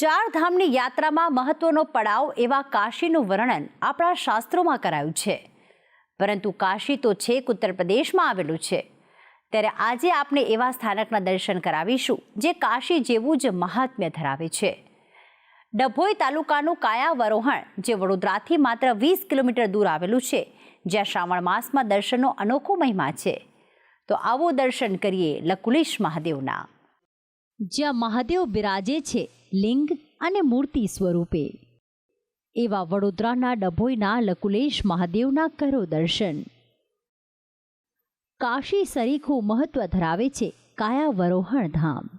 ચાર ધામની યાત્રામાં મહત્વનો પડાવ એવા કાશીનું વર્ણન આપણા શાસ્ત્રોમાં કરાયું છે, પરંતુ કાશી તો છેક ઉત્તર પ્રદેશમાં આવેલું છે। ત્યારે આજે આપણે એવા સ્થાનકના દર્શન કરાવીશું જે કાશી જેવું જ મહાત્મ્ય ધરાવે છે। ડભોઈ તાલુકાનું કાયાવરોહણ જે વડોદરાથી માત્ર 20 કિલોમીટર દૂર આવેલું છે, જ્યાં શ્રાવણ માસમાં દર્શનનો અનોખો મહિમા છે। તો આવો દર્શન કરીએ લકુલીશ મહાદેવના, જ્યાં મહાદેવ બિરાજે છે લિંગ અને મૂર્તિ સ્વરૂપે। એવા વડોદરાના ડભોઈના લકુલેશ મહાદેવના કરો દર્શન। કાશી સરીખું મહત્વ ધરાવે છે કાયાવરોહણ ધામ।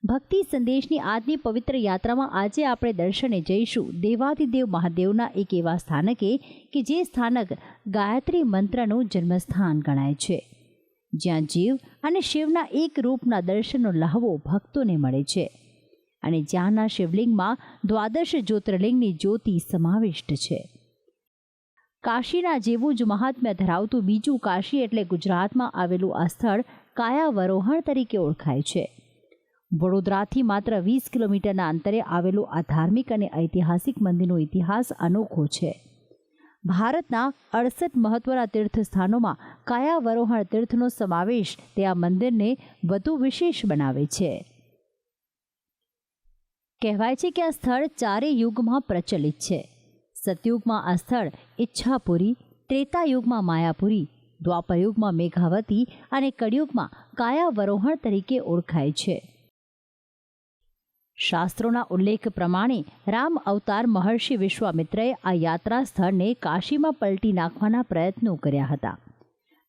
ભક્તિ સંદેશની આજની પવિત્ર યાત્રામાં આજે આપણે દર્શને જઈશું દેવાધિદેવ મહાદેવના એક એવા સ્થાનકે કે જે સ્થાનક ગાયત્રી મંત્રનું જન્મસ્થાન ગણાય છે, જ્યાં જીવ અને શિવના એક રૂપના દર્શનનો લહાવો ભક્તોને મળે છે અને જ્યાંના શિવલિંગમાં દ્વાદશ જ્યોતિર્લિંગની જ્યોતિ સમાવિષ્ટ છે। કાશીના જેવું જ મહાત્મ્ય ધરાવતું બીજું કાશી એટલે ગુજરાતમાં આવેલું આ સ્થળ કાયાવરોહણ તરીકે ઓળખાય છે। વડોદરાથી માત્ર 20 કિલોમીટરના અંતરે આવેલું આ ધાર્મિક અને ઐતિહાસિક મંદિરનો ઇતિહાસ અનોખો છે। ભારતના 68 મહત્વના તીર્થસ્થાનોમાં કાયાવરોહણ તીર્થનો સમાવેશ તે આ મંદિરને વધુ વિશેષ બનાવે છે। કહેવાય છે કે આ સ્થળ ચારેય યુગમાં પ્રચલિત છે। સતયુગમાં આ સ્થળ ઈચ્છાપુરી, ત્રેતાયુગમાં માયાપુરી, દ્વાપરયુગમાં મેઘાવતી અને કળિયુગમાં કાયાવરોહણ તરીકે ઓળખાય છે। શાસ્ત્રોના ઉલ્લેખ પ્રમાણે રામ અવતાર મહર્ષિ વિશ્વામિત્રએ આ યાત્રા સ્થળને કાશીમાં પલટી નાખવાના પ્રયત્નો કર્યા હતા,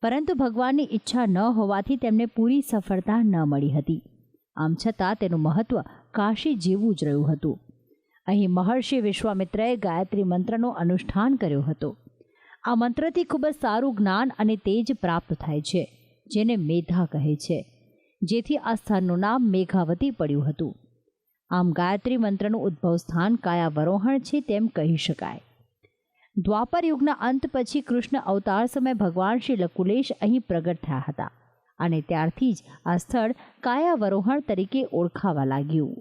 પરંતુ ભગવાનની ઈચ્છા ન હોવાથી તેમને પૂરી સફળતા ન મળી હતી। આમ છતાં તેનું મહત્વ કાશી જેવું જ રહ્યું હતું। અહીં મહર્ષિ વિશ્વામિત્રએ ગાયત્રી મંત્રનો અનુષ્ઠાન કર્યો હતો। આ મંત્રથી ખૂબ જ સારું જ્ઞાન અને તેજ પ્રાપ્ત થાય છે, જેને મેધા કહે છે, જેથી આ સ્થાનનું નામ મેઘાવતી પડ્યું હતું। આમ ગાયત્રી મંત્રનું ઉદ્ભવ સ્થાન કાયાવરોહણ છે તેમ કહી શકાય। દ્વાપર યુગના અંત પછી કૃષ્ણ અવતાર સમયે ભગવાન શ્રી લકુલેશ અહીં પ્રગટ થયા હતા અને ત્યારથી જ આ સ્થળ કાયાવરોહણ તરીકે ઓળખાવા લાગ્યું।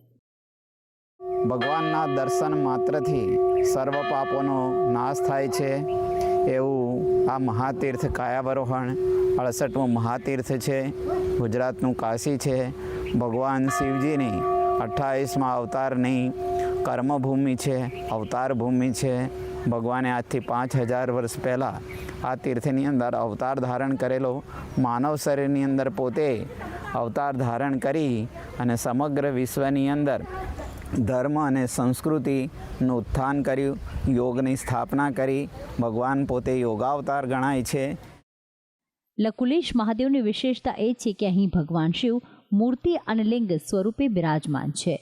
ભગવાનના દર્શન માત્રથી સર્વ પાપોનો નાશ થાય છે એવું આ મહાતીર્થ કાયાવરોહણ 68મું મહાતીર્થ છે, ગુજરાતનું કાશી છે। ભગવાન શિવજીની 28મા અવતારની કર્મભૂમિ છે, અવતાર ભૂમિ છે। ભગવાને આજથી 5000 વર્ષ પહેલાં આ તીર્થની અંદર અવતાર ધારણ કરેલો, માનવ શરીરની અંદર પોતે અવતાર ધારણ કરી અને સમગ્ર વિશ્વની અંદર ધર્મ અને સંસ્કૃતિનું ઉત્થાન કર્યું, યોગની સ્થાપના કરી। ભગવાન પોતે યોગાવતાર ગણાય છે। લકુલેશ મહાદેવની વિશેષતા એ છે કે અહીં ભગવાન શિવ મૂર્તિ અને લિંગ સ્વરૂપે બિરાજમાન છે,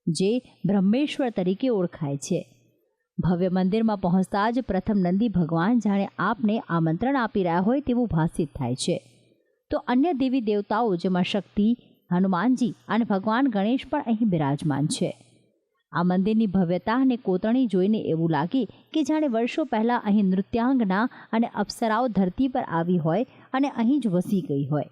જે બ્રહ્મેશ્વર તરીકે ઓળખાય છે। ભવ્ય મંદિરમાં પહોંચતા જ પ્રથમ નંદી ભગવાન જાણે આપને આમંત્રણ આપી રહ્યા હોય તેવું ભાસિત થાય છે, તો અન્ય દેવી દેવતાઓ જેમાં શક્તિ, હનુમાનજી અને ભગવાન ગણેશ પણ અહીં બિરાજમાન છે। આ મંદિરની ભવ્યતા અને કોતરણી જોઈને એવું લાગે કે જાણે વર્ષો પહેલાં અહીં નૃત્યાંગના અને અપ્સરાઓ ધરતી પર આવી હોય અને અહીં જ વસી ગઈ હોય।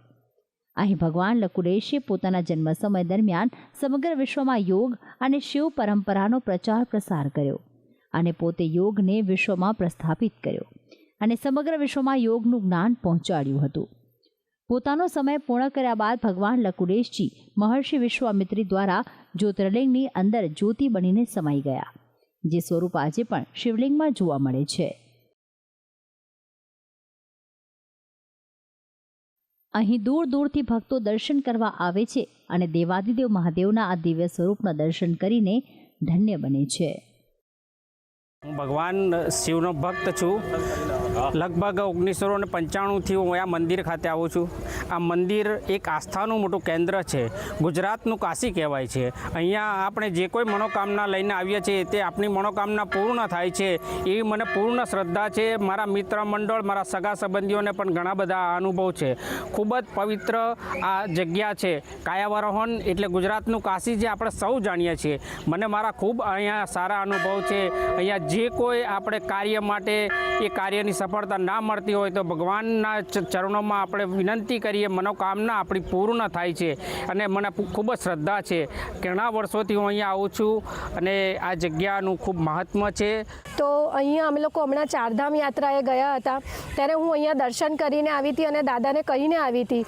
અહીં ભગવાન લકુલેશે પોતાના જન્મ સમય દરમિયાન સમગ્ર વિશ્વમાં યોગ અને શિવ પરંપરાનો પ્રચાર પ્રસાર કર્યો અને પોતે યોગને વિશ્વમાં પ્રસ્થાપિત કર્યો અને સમગ્ર વિશ્વમાં યોગનું જ્ઞાન પહોંચાડ્યું હતું। પોતાનો સમય પૂર્ણ કર્યા બાદ ભગવાન લકુલેશજી મહર્ષિ વિશ્વામિત્રી દ્વારા જ્યોતિર્લિંગની અંદર જ્યોતિ બનીને સમાઈ ગયા, જે સ્વરૂપ આજે પણ શિવલિંગમાં જોવા મળે છે। અહીં દૂર દૂરથી ભક્તો દર્શન કરવા આવે છે અને દેવાધિદેવ મહાદેવના આ દિવ્ય સ્વરૂપના દર્શન કરીને ધન્ય બને છે। હું ભગવાન શિવનો ભક્ત છું। લગભગ 1995થી હું આ મંદિર ખાતે આવું છું। આ મંદિર એક આસ્થાનું મોટું કેન્દ્ર છે, ગુજરાતનું કાશી કહેવાય છે। અહીંયા આપણે જે કોઈ મનોકામના લઈને આવીએ છીએ તે આપણી મનોકામના પૂર્ણ થાય છે એવી મને પૂર્ણ શ્રદ્ધા છે। મારા મિત્ર મંડળ, મારા સગા સંબંધીઓને પણ ઘણા બધા અનુભવ છે। ખૂબ જ પવિત્ર આ જગ્યા છે કાયાવરોહણ એટલે ગુજરાતનું કાશી જે આપણે સૌ જાણીએ છીએ। મને મારા ખૂબ અહીંયા સારા અનુભવ છે। અહીંયા જે કોઈ આપણે કાર્ય માટે એ કાર્યની સફળતા ના મળતી હોય તો ભગવાનના ચરણોમાં આપણે વિનંતી કરીએ, મનોકામના આપણી પૂર્ણ થાય છે. અને મને ખૂબ જ શ્રદ્ધા છે. ઘણા વર્ષોથી હું અહીંયા આવું છું અને આ જગ્યાનું ખૂબ મહાત્મ્ય છે. તો અહીંયા અમે લોકો હમણાં ચારધામ યાત્રાએ ગયા હતા ત્યારે હું અહીંયા દર્શન કરીને આવી હતી અને દાદાને કહીને આવી હતી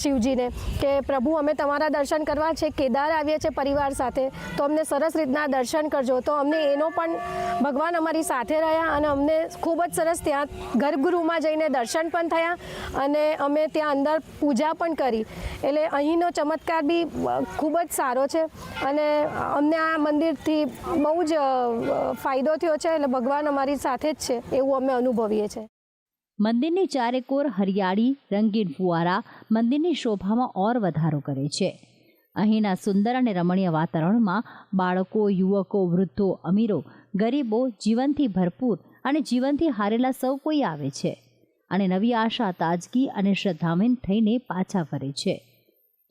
શિવજીને કે પ્રભુ અમે તમારા દર્શન કરવા છે, કેદાર આવીએ છીએ પરિવાર સાથે, તો અમને સરસ રીતના દર્શન કરજો. તો અમને એનો પણ ભગવાન અમારી સાથે રહ્યા અને અમને ખૂબ જ સરસ ત્યાં ગર્ભગૃહમાં જઈને દર્શન પણ થયા અને અમે ત્યાં અંદર પૂજા પણ કરી. એટલે અહીંનો ચમત્કાર બી ખૂબ જ સારો છે અને અમને આ મંદિરથી બહુ જ ફાયદો થયો છે. એટલે ભગવાન અમારી સાથે જ છે એવું અમે અનુભવીએ છીએ. મંદિરની ચારેકોર હરિયાળી, રંગીન ફુવારા મંદિરની શોભામાં ઓર વધારો કરે છે. અહીંના સુંદર અને રમણીય વાતાવરણમાં બાળકો, યુવકો, વૃદ્ધો, અમીરો, ગરીબો, જીવનથી ભરપૂર અને જીવનથી હારેલા સૌ કોઈ આવે છે અને નવી આશા, તાજગી અને શ્રદ્ધામન થઈને પાછા ફરે છે.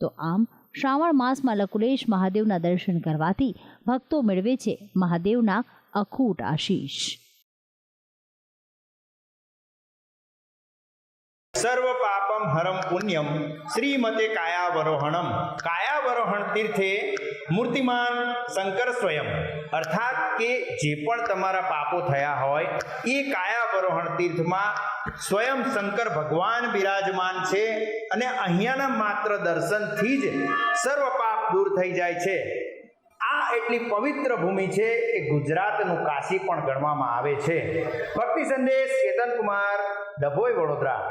તો આમ શ્રાવણ માસમાં લકુલેશ મહાદેવના દર્શન કરવાથી ભક્તો મેળવે છે મહાદેવના અખૂટ આશીષ. સર્વ પાપમ હરમ પુણ્યમ શ્રીમતે કાયાવરોહણમ. કાયાવરોહણ તીર્થે મૂર્તિમાન શંકર સ્વયં, અર્થાત કે જે પણ તમારા પાપો થયા હોય એ કાયાવરોહણ તીર્થમાં સ્વયં શંકર ભગવાન બિરાજમાન છે અને અહીંયાના માત્ર દર્શનથી જ સર્વ પાપ દૂર થઈ જાય છે. આ એટલી પવિત્ર ભૂમિ છે કે ગુજરાતનું કાશી પણ ગણવામાં આવે છે. ભક્તિ સંદેશ, કેતન કુમાર, ડભોઈ, વડોદરા.